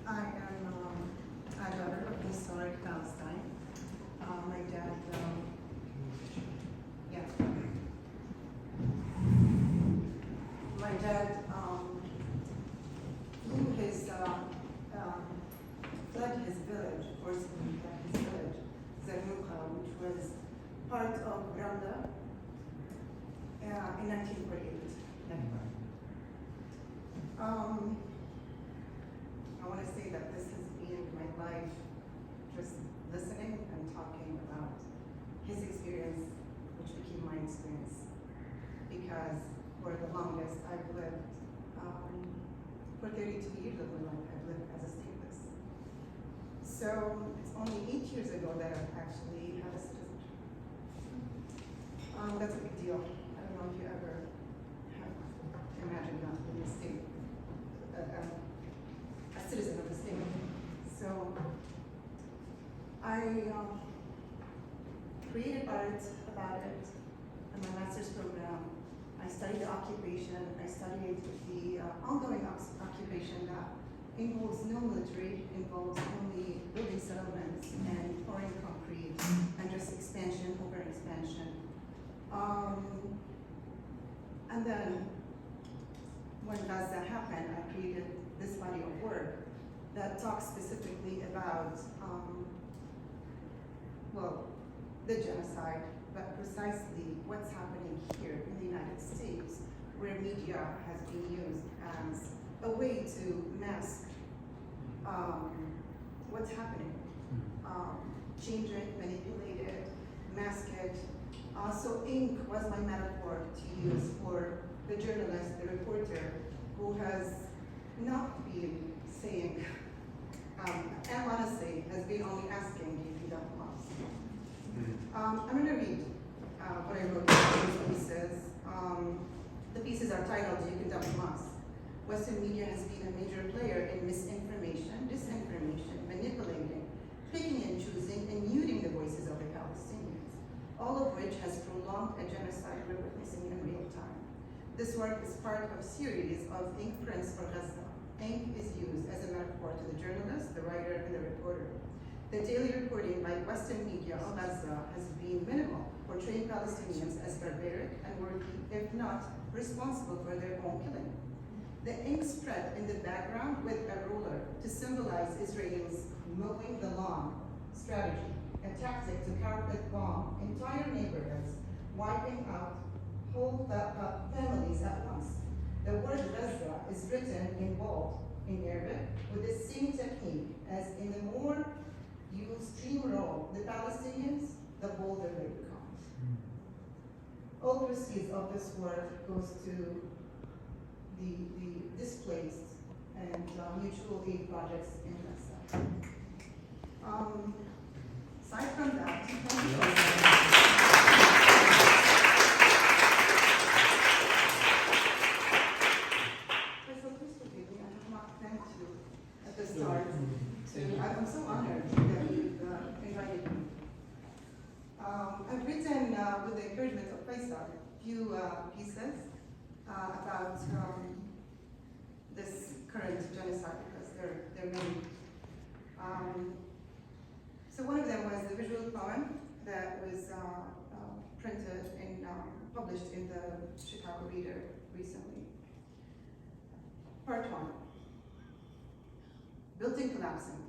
I am a daughter of Historic Palestine. My dad, my dad fled his village, forcibly fled his village, Zarnuqa, which was part of Gaza, in 1948. I want to say that this has been my life, just listening and talking about his experience, which became my experience. Because for the longest, I've lived, for 32 years of my life, I've lived as a stateless. So it's only 8 years ago that I've actually had a citizenship. That's a big deal. I don't know if you ever have imagined not being a state. A citizen of the state. So I created art about it in my master's program. I studied the occupation. I studied the ongoing occupation that involves no military, involves only building settlements and pouring concrete and just expansion over expansion. And then when Gaza happened, I created this body of work that talks specifically about, the genocide, but precisely what's happening here in the United States, where media has been used as a way to mask what's happening, change it, manipulate it, mask it. So ink was my metaphor to use for the journalist, the reporter, who has not been saying, and honestly, has been only asking if you don't want. I'm going to read what I wrote in these pieces. The pieces are titled, "You Can Dump Hamas." Western media has been a major player in misinformation, disinformation, manipulating, picking and choosing, and muting the voices of the Palestinians, all of which has prolonged a genocide we're witnessing in real time. This work is part of a series of ink prints for Gaza. Ink is used as a metaphor to the journalist, the writer, and the reporter. The daily reporting by Western media on Gaza has been minimal, portraying Palestinians as barbaric and worthy, if not responsible for their own killing. The ink spread in the background with a ruler to symbolize Israel's mowing the lawn strategy, a tactic to carpet bomb entire neighborhoods, wiping out whole families at once. The word Gaza is written in bold in Arabic with the same technique as in the more you steamroll the Palestinians, the bolder they become. All proceeds of this work goes to the displaced and mutual aid projects in Gaza. Aside from that, Faisal, please forgive me, I have not thanked you at the start. I'm so honored that you've invited me. I've written, with the encouragement of Faisal, a few pieces about this current genocide, because there are many. So one of them was the visual poem that was printed and published in the Chicago Reader recently. Part 1. Building collapsing.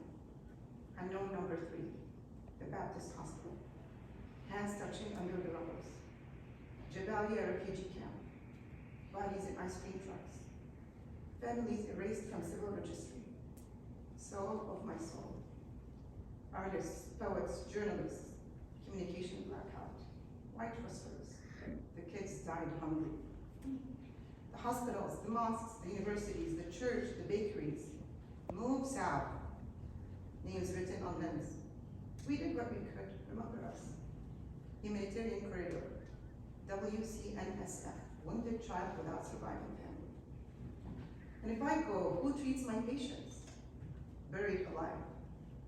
Unknown number 3, the Baptist Hospital. Hands touching under the rubble. Jabalia refugee camp. Bodies in ice cream trucks. Families erased from civil registry. Soul of my soul. Artists, poets, journalists, communication blackout. White whispers. The kids died hungry. The hospitals, the mosques, the universities, the church, the bakeries. Move south. Names written on limbs. We did what we could, remember us. Humanitarian corridor. WCNSF, wounded child without surviving family. And if I go, who treats my patients? Buried alive.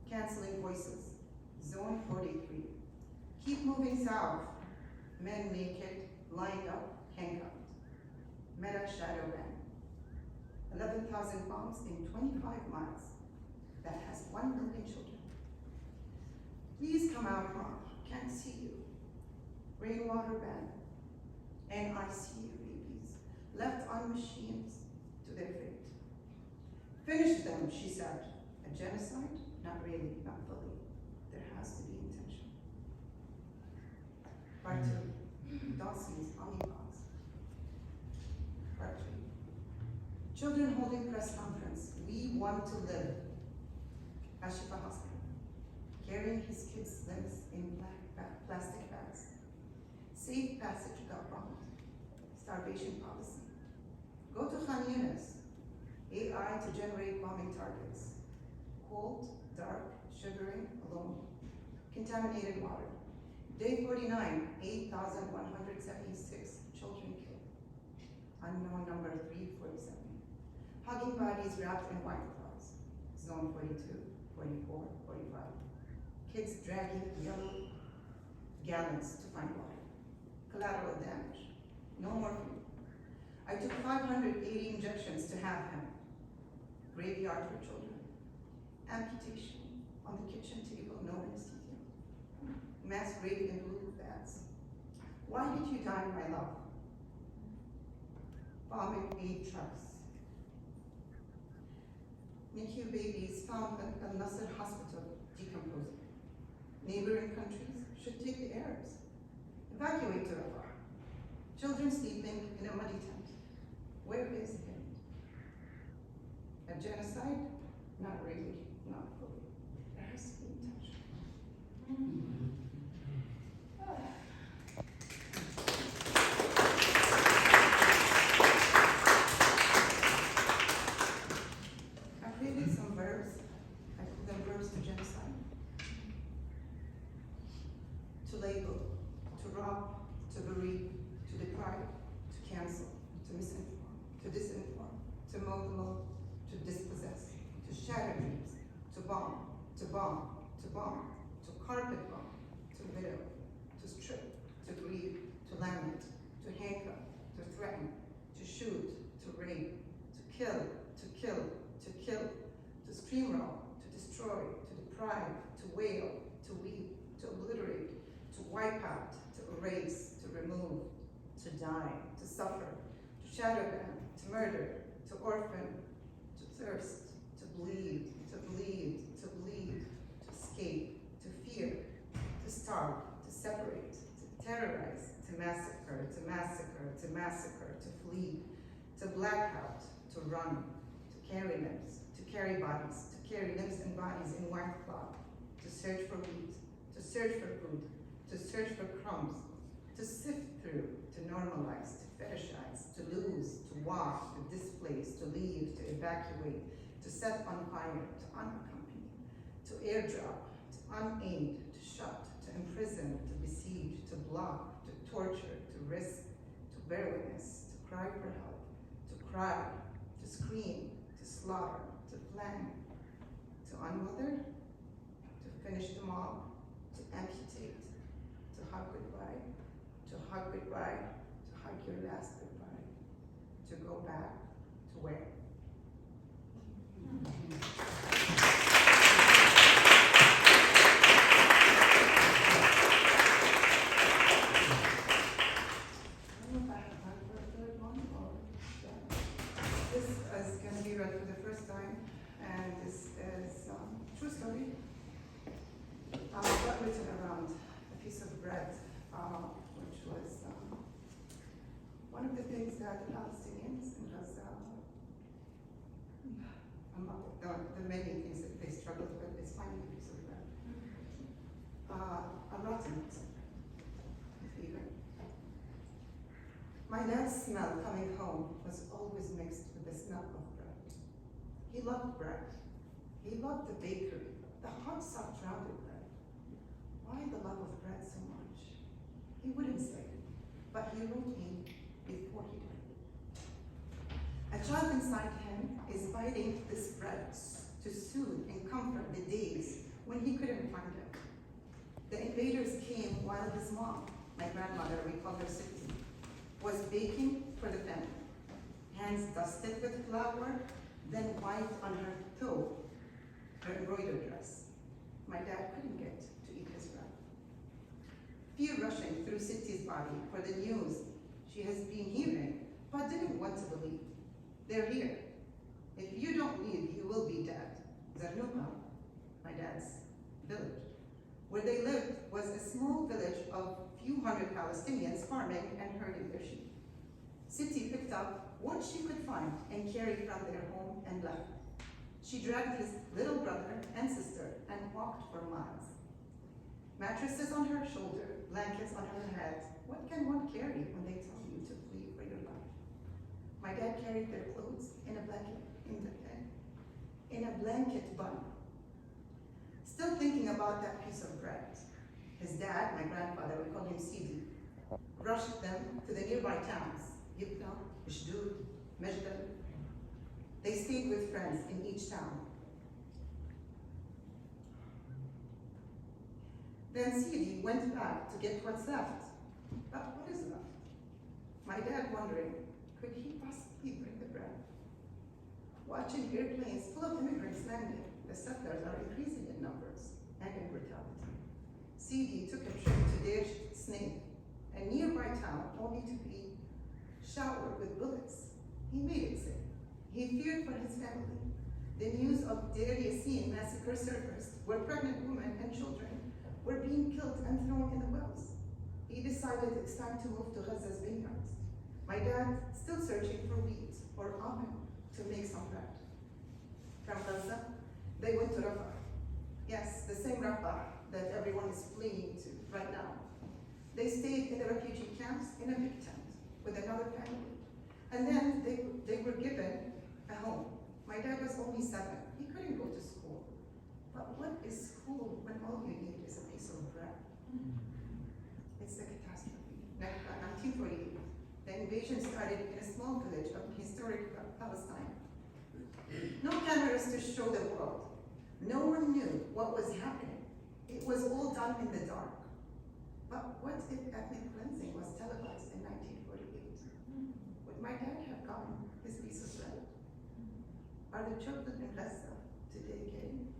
Canceling voices. Zone 43. Keep moving south. Men naked, lined up, handcuffed. Meta shadow ban. 11,000 bombs in 25 miles. that has 1 million children. Please come out, Mom, can't see you. Rainwater ban, NICU babies, left on machines to their fate. Finish them, she said. A genocide? Not really, not fully. There has to be intention. Part 2, Dawson's Omnipods. Part 3, children holding press conference. We want to live. Ashifa Hospital, carrying his kids' limbs in black plastic bags. Safe passage got bombed. Starvation policy. Go to Khan Yunis. AI to generate bombing targets. Cold, dark, shivering, alone. Contaminated water. Day 49, 8,176 children killed. Unknown number 347. Hugging bodies wrapped in white cloths. Zone 42, 44, 45. Kids dragging yellow gallons to find water. Collateral damage. No more food. I took 580 injections to have him. Graveyard for children. Amputation on the kitchen table, no anesthesia. Mass grave in blue bags. Why did you die, my love? Bombing 8 trucks. NICU babies found at Al Nasser Hospital decomposing. Neighboring countries should take the Arabs. Evacuate to Rafah. Children sleeping in a muddy tent. Where is him? A genocide? Not really, not fully. There has to be intention. I created some verbs. I call them verbs to genocide. To label, to rob, to bereave, to deprive, to cancel, to misinform, to disinform, to mold, to dispossess, to shatter dreams, to bomb, to bomb, to bomb, to carpet bomb, to widow, to strip, to grieve, to lament, to handcuff, to threaten, to shoot, to rape, to kill, to kill, to kill, to steamroll, to destroy, to deprive, to wail, to weep, to obliterate, to wipe out, to erase, to remove, to die, to suffer, to shadowban, to murder, to orphan, to thirst, to bleed, to bleed, to bleed, to escape, to fear, to starve, to separate, to terrorize, to massacre, to massacre, to massacre, to flee, to blackout, to run, to carry limbs, to carry bodies, to carry limbs and bodies in white cloth, to search for wheat, to search for food, to search for crumbs, to sift through, to normalize, to fetishize, to lose, to wash, to displace, to leave, to evacuate, to set on fire, to unaccompany, to airdrop, to unaid, to shut, to imprison, to besiege, to block, to torture, to risk, to bear witness, to cry for help, to cry, to scream, to slaughter, to plan, to unmother, to finish them all, to amputate, to hug goodbye, to hug goodbye, to hug your last goodbye, to go back to where? This is going to be read for the first time, and this is true story. But written around a piece of bread, which was one of the things that the Palestinians in Gaza, among the many things that they struggled with, is finding a piece of bread. A rotten even. My dad's smell coming home was always mixed with the smell of bread. He loved bread. He loved the bakery, the hot, soft, rounded bread. Why the love of bread so much? He wouldn't say it, but he wrote me before he died. A child inside him is biting this bread to soothe and comfort the days when he couldn't find it. The invaders came while his mom, my grandmother, we call her Siti, was baking for the family. Hands dusted with flour, then wiped on her toe, her my dad couldn't get to eat his bread. Fear rushing through Siti's body for the news she has been hearing, but didn't want to believe. They're here. If you don't leave, you will be dead. Zarnuqa, my dad's village, where they lived, was a small village of few hundred Palestinians farming and herding their sheep. Siti picked up what she could find and carried from their home and left. She dragged his little brother and sister and walked for miles. Mattresses on her shoulder, blankets on her head. What can one carry when they tell you to flee for your life? My dad carried their clothes in a blanket bun. Still thinking about that piece of bread, his dad, my grandfather, we call him Sidi, rushed them to the nearby towns, Yibna, Ishdud, Mejdal. They stayed with friends in each town. Then Sidi went back to get what's left. But what is left? My dad wondering, could he possibly bring the bread? Watching airplanes full of immigrants landing, the settlers are increasing in numbers and in brutality. Sidi took a trip to Deir Snake, a nearby town, only to be showered with bullets. He made it sick. He feared for his family. The news of Deir Yassin massacre surfaced, where pregnant women and children were being killed and thrown in the wells. He decided it's time to move to Gaza's vineyards. My dad still searching for wheat or almond to make some bread. From Gaza, they went to Rafah. Yes, the same Rafah that everyone is fleeing to right now. They stayed in the refugee camps in a big tent with another family. And then they were given a home. My dad was only 7. He couldn't go to school. But what is school when all you need is a piece of bread? It's the catastrophe. 1948, the invasion started in a small village of historic Palestine. No cameras to show the world. No one knew what was happening. It was all done in the dark. But what if ethnic cleansing was televised in 1948? Would my dad have gotten his piece of bread? Are the children in Gaza today getting